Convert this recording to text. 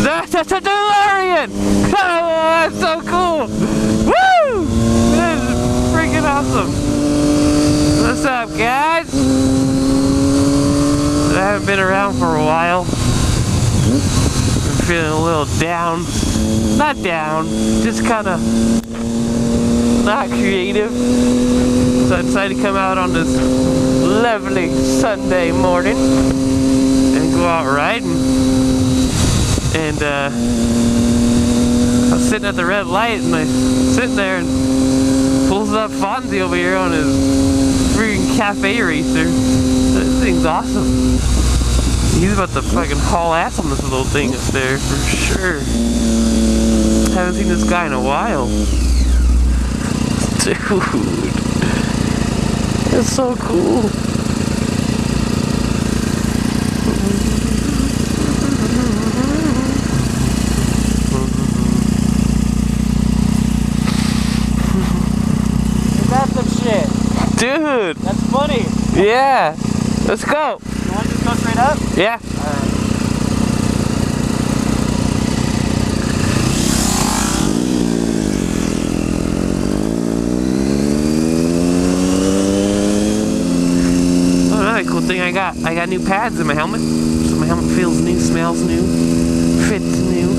That's a DeLorean! Oh, that's so cool! Woo! That is freaking awesome! What's up, guys? I haven't been around for a while. I'm feeling a little down. Not down, just kind of not creative. So I decided to come out on this lovely Sunday morning and go out riding. And I was sitting at the red light, and I sitting there, and pulls up Fonzy over here on his freaking cafe racer. This thing's awesome. He's about to fucking haul ass on this little thing up there for sure. Haven't seen this guy in a while. Dude, it's so cool. That's some shit. Dude! That's funny. Yeah! Let's go! You want to just go straight up? Yeah. Alright. Another cool thing I got new pads in my helmet. So my helmet feels new, smells new, fits new.